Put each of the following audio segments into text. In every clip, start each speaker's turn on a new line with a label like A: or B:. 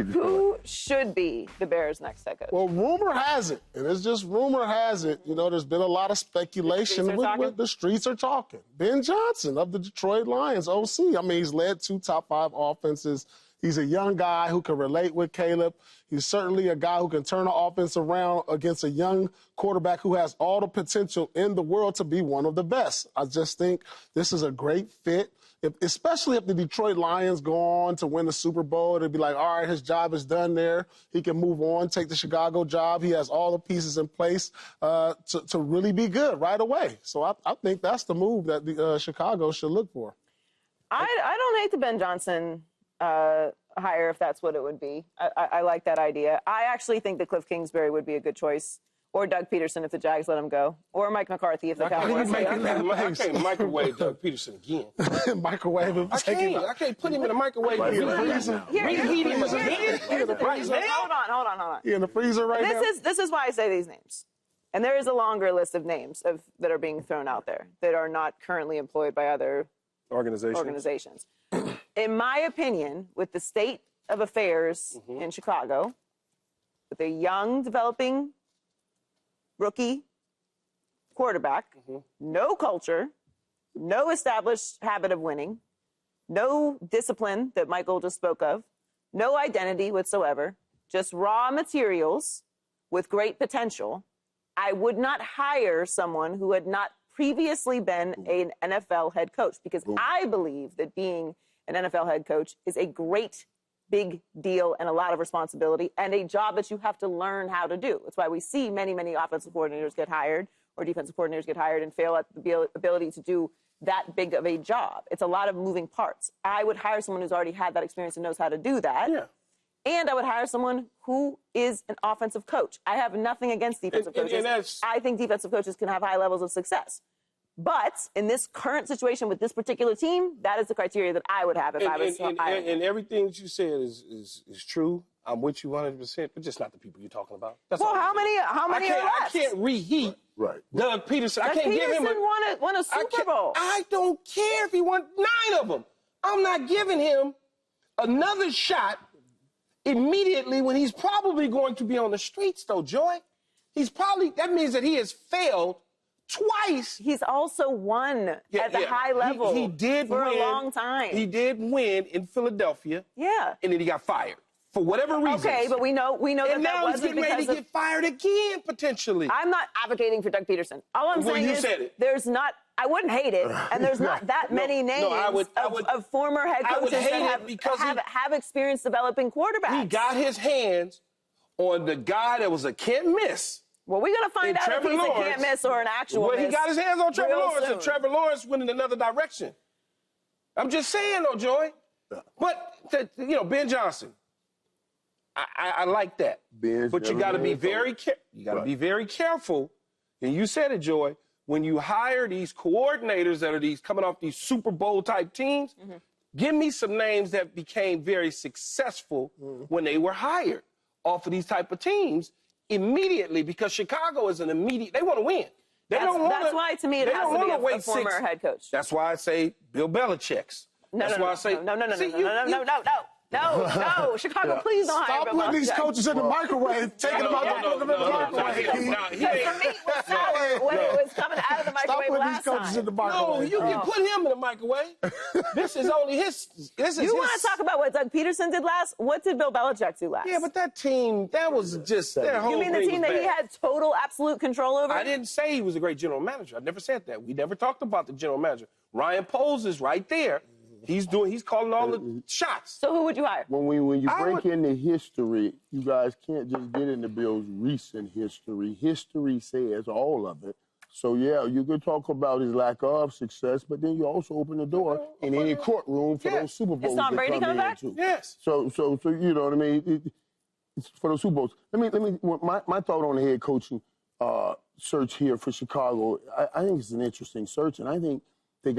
A: Who should be the Bears' next head coach?
B: Well, rumor has it, and it's just rumor has it, there's been a lot of speculation. The streets are talking. Ben Johnson of the Detroit Lions, OC. I mean, he's led 2 top 5 offenses. He's a young guy who can relate with Caleb. He's certainly a guy who can turn the offense around against a young quarterback who has all the potential in the world to be one of the best. I just think this is a great fit, especially if the Detroit Lions go on to win the Super Bowl. It'd be like, all right, his job is done there. He can move on, take the Chicago job. He has all the pieces in place to really be good right away. So I think that's the move that the Chicago should look for.
A: I don't hate the Ben Johnson hire if that's what it would be. I like that idea. I actually think that Cliff Kingsbury would be a good choice, or Doug Peterson if the Jags let him go, or Mike McCarthy if the Cowboys let him go.
C: I can't microwave Doug Peterson again.
B: Microwave him.
C: I can't put him in the microwave.
B: Reheat him again.
A: Hold on.
B: He in the freezer right now.
A: This is why I say these names. And there is a longer list of names that are being thrown out there that are not currently employed by other organizations. In my opinion, with the state of affairs in Chicago, with a young, developing rookie quarterback, no culture, no established habit of winning, no discipline that Michael just spoke of, no identity whatsoever, just raw materials with great potential, I would not hire someone who had not previously been an NFL head coach, because I believe that being an NFL head coach is a great big deal and a lot of responsibility and a job that you have to learn how to do. That's why we see many, many offensive coordinators get hired or defensive coordinators get hired and fail at the ability to do that big of a job. It's a lot of moving parts. I would hire someone who's already had that experience and knows how to do that.
C: Yeah.
A: And I would hire someone who is an offensive coach. I have nothing against defensive coaches. I think defensive coaches can have high levels of success. But in this current situation with this particular team, that is the criteria that I would have if I was hiring.
C: And everything that you said is true. I'm with you 100%, but just not the people you're talking about. That's
A: well, how many are left?
C: I can't reheat Doug Peterson.
A: Doug
C: I can't give him
A: won a Super Bowl.
C: I don't care if he won 9 of them. I'm not giving him another shot immediately when he's probably going to be on the streets, though, Joy. That means that he has failed twice.
A: He's also won at the high level
C: he did
A: for
C: win,
A: a long time.
C: He did win in Philadelphia.
A: Yeah.
C: And then he got fired for whatever reason.
A: Okay, but we know
C: and
A: that
C: now he's getting ready to get fired again, potentially.
A: I'm not advocating for Doug Peterson. All I'm saying is there's not, I wouldn't hate it, and there's not that many names of former head coaches that have experience developing quarterbacks.
C: He got his hands on the guy that was a can't miss.
A: Well, we're going to find out if he's a can't miss or an actual miss.
C: Well, he got his hands on Trevor Lawrence, and Trevor Lawrence went in another direction. I'm just saying, though, Joy. But, Ben Johnson, I like that. But you got to be very be very careful. And you said it, Joy. When you hire these coordinators that are coming off these Super Bowl type teams, give me some names that became very successful when they were hired off of these type of teams immediately, because Chicago is an immediate. They want to win.
A: That's why, to me, it has to be a former head coach.
C: That's why I say Bill Belichick's.
A: No. Chicago, please don't hire Bill Belichick.
B: Stop putting these coaches in the microwave, taking them out the microwave.
A: For me, it was sour when it was coming out of the microwave last time.
B: Stop putting these coaches in the microwave.
C: No, you can put him in the microwave. This is only his.
A: You want to talk about what Doug Peterson did last? What did Bill Belichick do last?
C: Yeah, but that team, that was just their whole.
A: You mean the team that he had total, absolute control over?
C: I didn't say he was a great general manager. I never said that. We never talked about the general manager. Ryan Poles is right there. He's calling all the shots.
A: So who would you hire?
D: When you break into history, you guys can't just get into Bill's recent history. History says all of it. So, yeah, you could talk about his lack of success, but then you also open the door in any courtroom for those Super Bowls.
A: Is Tom Brady coming back?
C: Yes.
D: So you know what I mean? It's for those Super Bowls. Let me. My thought on the head coaching search here for Chicago. I think it's an interesting search, and I think they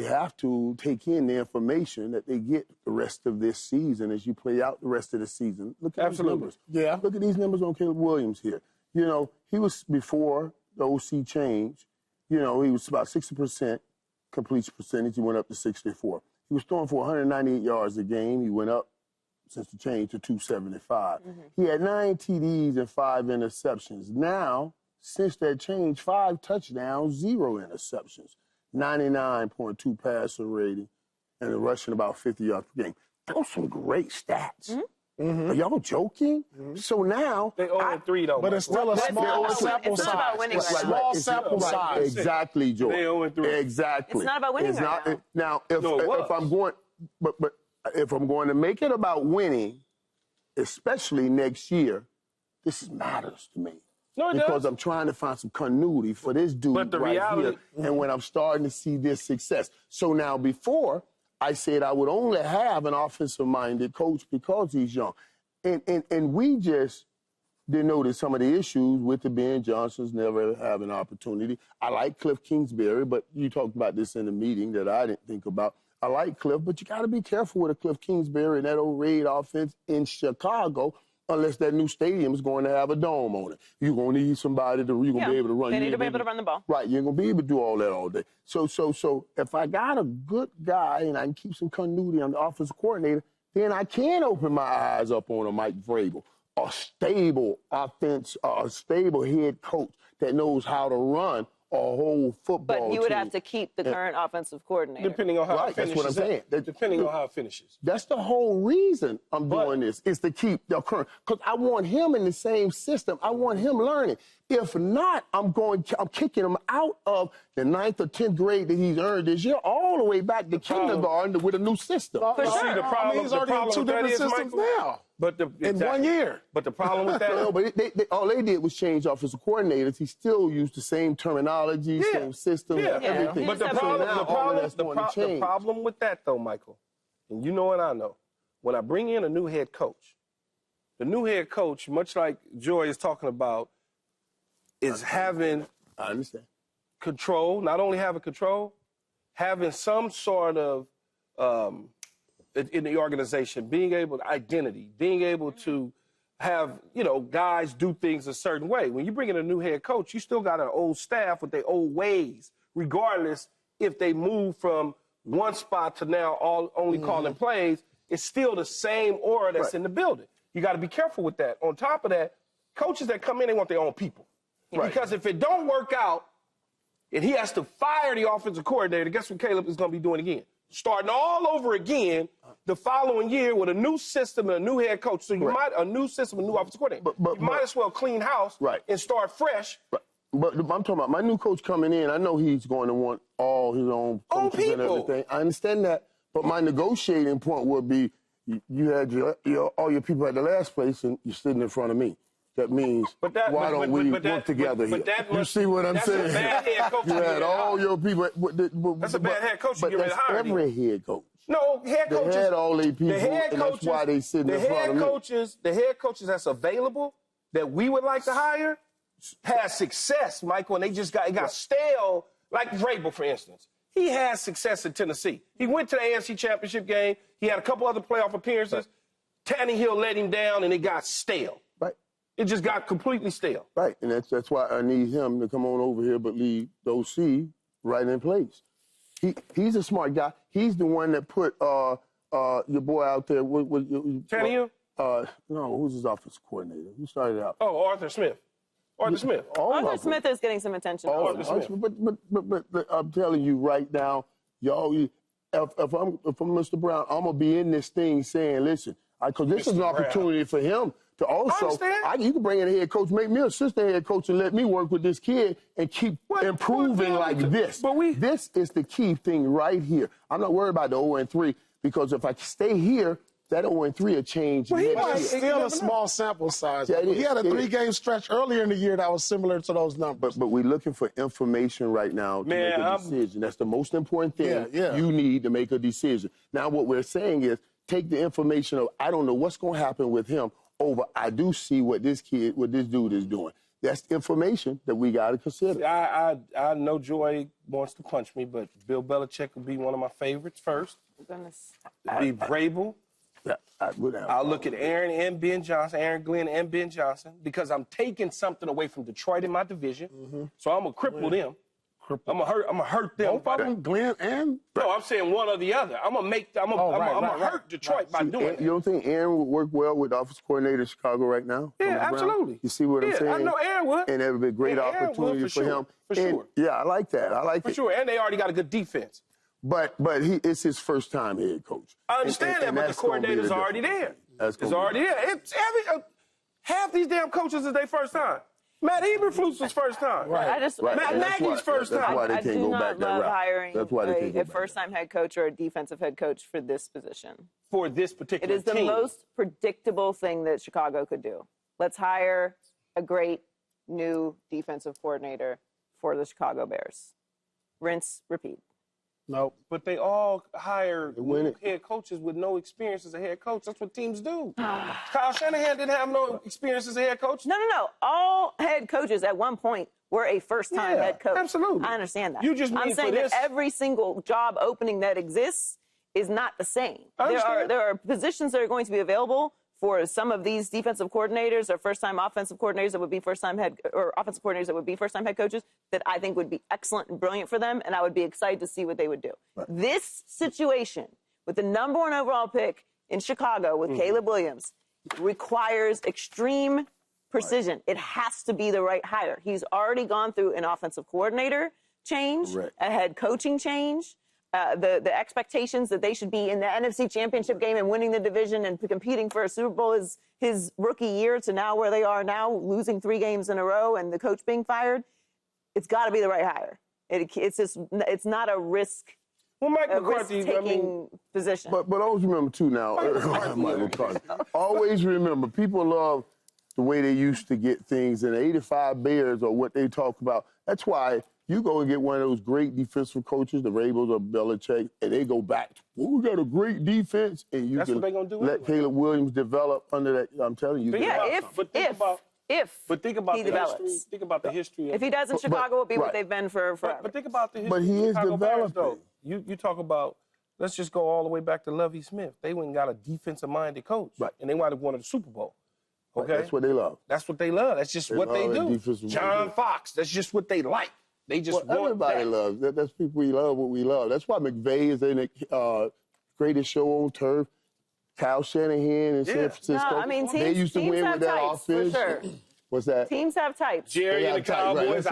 D: have to take in the information that they get the rest of this season as you play out the rest of the season. Look at these numbers.
B: Yeah.
D: Look at these numbers on Caleb Williams here. You know, he was before the OC change. You know, he was about 60% completion percentage. He went up to 64. He was throwing for 198 yards a game. He went up since the change to 275. He had 9 TDs and 5 interceptions. Now, since that change, 5 touchdowns, 0 interceptions, 99.2 passer rating, and rushing about 50 yards per game. Those are some great stats. Are y'all joking? So now
C: they 0-3 though.
B: But it's still a small sample size.
A: It's not about winning right now.
B: Small sample size.
D: Exactly, Joy.
C: They 0-3.
D: Exactly.
A: It's not about winning right now.
D: Now, if I'm going, but if I'm going to make it about winning, especially next year, this matters to me.
C: No, it
D: because
C: does.
D: I'm trying to find some continuity for this dude
C: But the
D: right
C: reality-
D: here, and when I'm starting to see this success. So now, before I said I would only have an offensive-minded coach because he's young, and we just didn't notice some of the issues with the Ben Johnsons never having an opportunity. I like Cliff Kingsbury, but you talked about this in the meeting that I didn't think about. I like Cliff, but you got to be careful with a Cliff Kingsbury and that old Raid offense in Chicago, unless that new stadium is going to have a dome on it. You're going to need somebody you're going to be able to run.
A: They need to be able to run the ball.
D: Right, you ain't going to be able to do all that all day. So if I got a good guy and I can keep some continuity on the offensive coordinator, then I can open my eyes up on a Mike Vrabel, a stable offense, a stable head coach that knows how to run a whole football
A: But you would
D: team.
A: have to keep the current offensive coordinator.
C: Depending on how it
D: That's
C: finishes.
D: what I'm saying.
C: Depending on how it finishes.
D: That's the whole reason I'm doing this, is to keep the current. Because I want him in the same system. I want him learning. If not, I'm kicking him out of the 9th or 10th grade that he's earned this year, all the way back to kindergarten with a new system.
A: For sure.
C: See, the problem,
B: he's
C: the
B: already in
C: problem
B: 2
C: with that
B: different
C: is,
B: systems
C: Michael,
B: now.
C: But
B: In 1 year.
C: But the problem with that,
D: No, but all they did was change offensive coordinators. He still used the same terminology, same system, everything.
C: But the
A: So
C: problem,
A: now
C: the problem with that, though, Michael, and you know and I know, when I bring in a new head coach, the new head coach, much like Joy is talking about, is having
D: I understand.
C: control, not only having control, having some sort of, in the organization, being able to identity, being able to have, guys do things a certain way. When you bring in a new head coach, you still got an old staff with their old ways, regardless if they move from one spot to now only calling plays, it's still the same aura that's in the building. You got to be careful with that. On top of that, coaches that come in, they want their own people. Right. Because if it don't work out and he has to fire the offensive coordinator, guess what Caleb is going to be doing again? Starting all over again the following year with a new system and a new head coach. So you a new system, a new offensive coordinator. But you might as well clean house and start fresh.
D: But I'm talking about my new coach coming in. I know he's going to want all his own coaches and everything. I understand that. But my negotiating point would be you had all your people at the last place and you're sitting in front of me. That means why don't we work together here? You see what I'm saying?
C: That's a bad head coach.
D: You had all your people.
C: That's a bad head coach.
D: But that's every head coach.
C: No, head coaches.
D: They had all their people, and that's why they sitting in front of me.
C: The head coaches that's available that we would like to hire had success, Michael, and they just got stale. Like Vrabel, for instance. He had success in Tennessee. He went to the AFC Championship game. He had a couple other playoff appearances. Tannehill let him down, and it got stale.
D: Right.
C: It just got completely stale.
D: Right, and that's why I need him to come on over here, but leave the OC right in place. He's a smart guy. He's the one that put your boy out there.
C: Tannehill?
D: No, who's his offensive coordinator? Who started out?
C: Oh, Arthur Smith. Arthur Smith.
A: Arthur Smith is getting some attention.
D: But I'm telling you right now, y'all, if I'm Mr. Brown, I'm gonna be in this thing saying, listen, because this is an opportunity for him to also. You can bring in a head coach, make me assistant head coach, and let me work with this kid and keep improving like this. This is the key thing right here. I'm not worried about the 0-3 because if I stay here, that 0-3 will change next year.
B: It's still a small sample size.
D: Yeah,
B: he had a 3-game stretch earlier in the year that was similar to those numbers.
D: But we're looking for information right now to make a decision. That's the most important thing you need to make a decision. Now, what we're saying is take the information of, I don't know what's going to happen with him, over, I do see what this dude is doing. That's information that we got to consider.
C: I know Joy wants to punch me, but Bill Belichick will be one of my favorites first.
A: Goodness.
C: It'll be Vrabel. I'll look at Aaron Glenn and Ben Johnson, because I'm taking something away from Detroit in my division. So I'm going to cripple them.
B: cripple.
C: I'm gonna hurt them.
B: Both of them, Glenn and.
C: No, I'm saying one or the other. I'm gonna hurt Detroit by doing it.
D: You don't think Aaron would work well with the offensive coordinator in Chicago right now?
C: Yeah, absolutely.
D: You see what I'm saying?
C: I know Aaron would.
D: And that would be a great opportunity for him.
C: For sure.
D: Yeah, I like that. I like it.
C: For sure. And they already got a good defense.
D: But it's his first time head coach.
C: I understand that, but the coordinator's already there. It's already there. Half these damn coaches is their first time. Matt Eberflus was first time.
A: Right.
C: Matt Nagy's first time.
D: That's why they
A: I
D: can't
A: do
D: go
A: not
D: back that
A: love
D: route.
A: hiring
D: That's why they can't go
A: a
D: back
A: first-time head coach or a defensive head coach for this position.
C: For this particular
A: It is the
C: team.
A: most predictable thing that Chicago could do. Let's hire a great new defensive coordinator for the Chicago Bears. Rinse, repeat.
B: Nope.
C: But they all hire
D: win
C: new
D: it.
C: head coaches with no experience as a head coach. That's what teams do. Kyle Shanahan didn't have no experience as a head coach.
A: No. All head coaches at one point were a first-time
C: Yeah,
A: head coach.
C: absolutely.
A: I understand that.
C: You just mean
A: I'm saying
C: for
A: that
C: this-
A: every single job opening that exists is not the same.
C: I understand.
A: There are positions that are going to be available for some of these defensive coordinators or first-time offensive coordinators that would be first-time head or offensive coordinators that would be first-time head coaches that I think would be excellent and brilliant for them, and I would be excited to see what they would do.
D: Right.
A: This situation with the number 1 overall pick in Chicago with Caleb Williams requires extreme precision. It has to be the right hire. He's already gone through an offensive coordinator change,
D: Right.
A: a head coaching change. The expectations that they should be in the NFC Championship game and winning the division and competing for a Super Bowl is his rookie year to now where they are now, losing 3 games in a row and the coach being fired. It's got to be the right hire. It's not a
C: Well, Mike McCarthy,
A: risk-taking position.
D: But always remember, too, now, Mike McCarthy. Always remember, people love the way they used to get things, and the 85 Bears or what they talk about. That's why you go and get one of those great defensive coaches, the Rabels or Belichick, and they go back. Well, we got a great defense, and you
C: That's
D: can
C: what they gonna do
D: let
C: anyway.
D: Caleb Williams develop under that. I'm telling you.
A: But yeah, if
C: think about
A: he
C: the
A: develops.
C: history. Think about the history.
A: If he does in
D: But-
A: Chicago, it will be what
D: right.
A: they've been for forever.
C: But think about the history.
D: But he
C: of the
D: is
C: Chicago Bears,
D: developing.
C: though. You talk about. Let's just go all the way back to Lovie Smith. They went and got a defensive-minded coach,
D: Right.
C: and they wound up winning the Super Bowl. Okay,
D: That's what they love.
C: That's what they love. That's just what they
D: love
C: do.
D: defensive
C: John
D: minded.
C: Fox. That's just what they like. They just
D: Well,
C: want
D: everybody
C: that.
D: loves. That's people we love what we love. That's why McVay is in the greatest show on turf. Kyle Shanahan in San Francisco.
A: No, I mean,
D: they used to
A: teams
D: win
A: have
D: with that
A: types, for
D: offense.
A: sure.
D: What's that?
A: Teams have types.
C: Jerry and the Cowboys.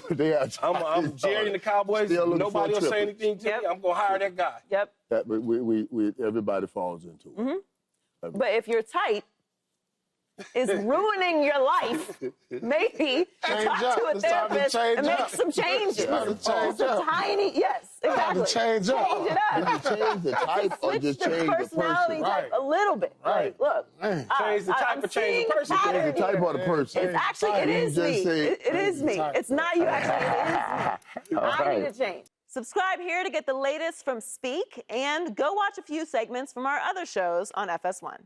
D: They have
C: I'm Jerry and the Cowboys.
D: Still looking
C: Nobody
D: for
C: will
D: a
C: say
D: triple.
C: anything to
A: Yep.
C: me. I'm gonna hire that guy.
A: Yep.
D: That, but everybody falls into it.
A: But if you're tight, is ruining your life, maybe
B: Change
A: talk
B: up.
A: to a
B: It's time to
A: therapist
B: change
A: and make
B: up.
A: some changes.
B: It's time to change
A: Just a
B: up.
A: tiny, yes, exactly.
B: change up.
A: Change it up.
D: Change the type or
A: Switch
D: just
A: the
D: change the
A: personality
D: person.
A: type a little bit.
B: Right.
A: Like, look,
B: Man.
C: Change the type
A: I'm
C: or change
A: seeing
C: the person.
A: a
C: Change
A: pattern
D: The type
A: here.
D: or the person.
A: It's actually, it
D: You
A: is
D: just
A: me.
D: say-
A: It is me.
B: type.
A: It's not you, actually, it is me. I need to change. Subscribe here to get the latest from Speak and go watch a few segments from our other shows on FS1.